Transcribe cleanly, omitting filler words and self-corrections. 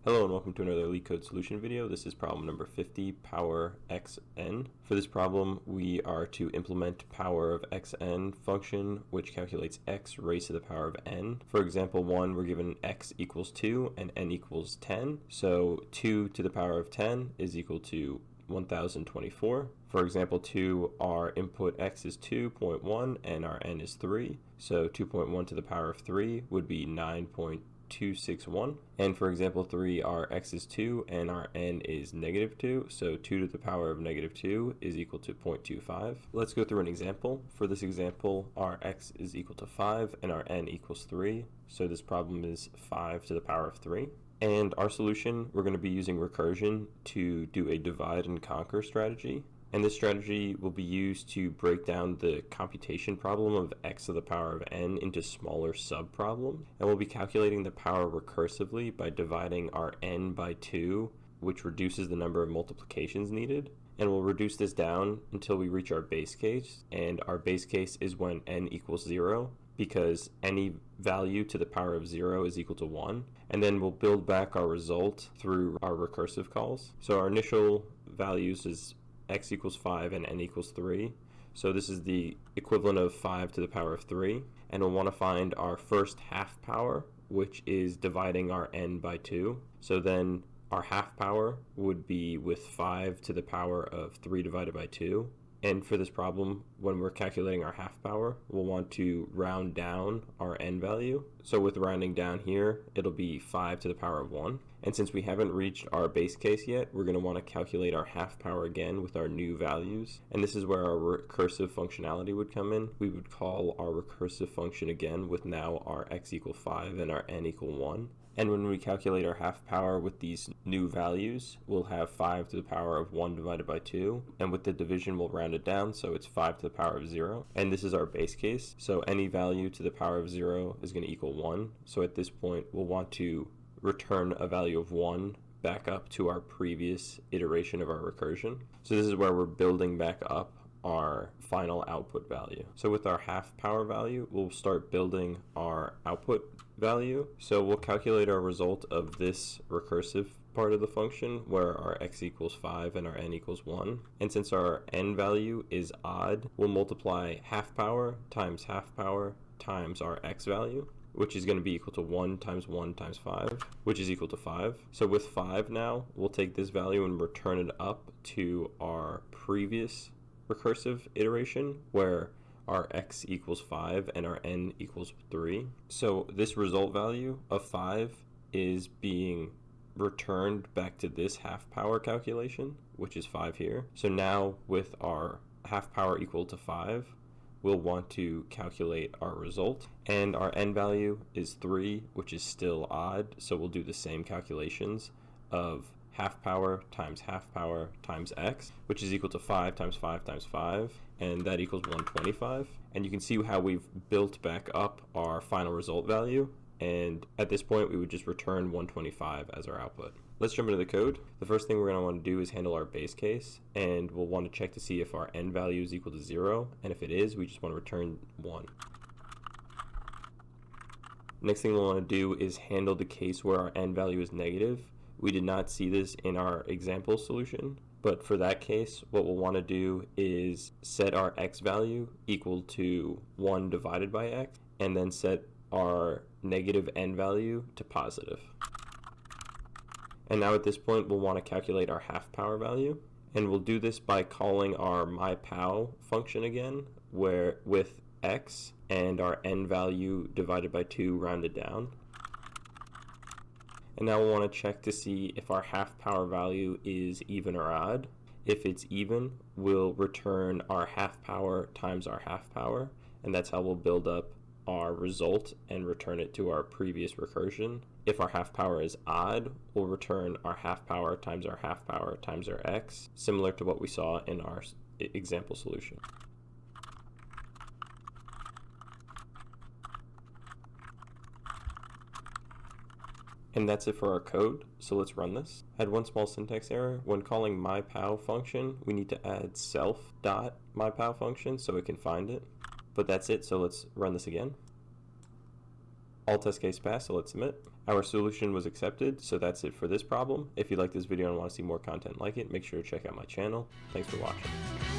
Hello and welcome to another LeetCode solution video. This is problem number 50, power xn. For this problem, we are to implement power of xn function, which calculates x raised to the power of n. For example 1, we're given x equals 2 and n equals 10. So 2 to the power of 10 is equal to 1024. For example 2, our input x is 2.1 and our n is 3. So 2.1 to the power of 3 would be 9.261. And for example 3, our x is 2 and our n is negative 2, so 2 to the power of negative 2 is equal to 0.25. Let's go through an example. For this example, our x is equal to 5 and our n equals 3, so this problem is 5 to the power of 3. And our solution, we're going to be using recursion to do a divide and conquer strategy. And this strategy will be used to break down the computation problem of x to the power of n into smaller subproblems. And we'll be calculating the power recursively by dividing our n by 2, which reduces the number of multiplications needed. And we'll reduce this down until we reach our base case. And our base case is when n equals 0, because any value to the power of 0 is equal to 1. And then we'll build back our result through our recursive calls. So our initial values is x equals 5 and n equals 3. So this is the equivalent of 5 to the power of 3. And we'll want to find our first half power, which is dividing our n by 2. So then our half power would be with 5 to the power of 3 divided by 2. And for this problem, when we're calculating our half power, we'll want to round down our n value. So with rounding down here, it'll be 5 to the power of 1. And since we haven't reached our base case yet, we're going to want to calculate our half power again with our new values. And this is where our recursive functionality would come in. We would call our recursive function again with now our x equal 5 and our n equal 1. And when we calculate our half power with these new values, we'll have 5 to the power of 1 divided by 2. And with the division, we'll round it down, so it's 5 to the power of 0. And this is our base case. So any value to the power of 0 is going to equal 1. So at this point, we'll want to return a value of 1 back up to our previous iteration of our recursion. So this is where we're building back up our final output value. So with our half power value, we'll start building our output value. So we'll calculate our result of this recursive part of the function where our x equals 5 and our n equals 1. And since our n value is odd, we'll multiply half power times our x value, which is going to be equal to 1 times 1 times 5, which is equal to 5. So with 5 now, we'll take this value and return it up to our previous recursive iteration where our x equals 5 and our n equals 3. So this result value of 5 is being returned back to this half power calculation, which is 5 here. So now with our half power equal to 5, we'll want to calculate our result. And our n value is 3, which is still odd. So we'll do the same calculations of half power times x, which is equal to 5 times 5 times 5, and that equals 125. And you can see how we've built back up our final result value, and at this point we would just return 125 as our output. Let's jump into the code. The first thing we're going to want to do is handle our base case, and we'll want to check to see if our n value is equal to 0, and if it is, we just want to return 1. Next thing we'll want to do is handle the case where our n value is negative. We did not see this in our example solution, but for that case, what we'll want to do is set our x value equal to 1 divided by x, and then set our negative n value to positive. And now at this point, we'll want to calculate our half power value, and we'll do this by calling our myPow function again, where with x and our n value divided by 2 rounded down. And now we'll want to check to see if our half power value is even or odd. If it's even, we'll return our half power times our half power, and that's how we'll build up our result and return it to our previous recursion. If our half power is odd, we'll return our half power times our x, similar to what we saw in our example solution. And that's it for our code, so let's run this. I had one small syntax error. When calling myPow function, we need to add self.myPow function so it can find it. But that's it, so let's run this again. All test case passed, so let's submit. Our solution was accepted, so that's it for this problem. If you like this video and want to see more content like it, make sure to check out my channel. Thanks for watching.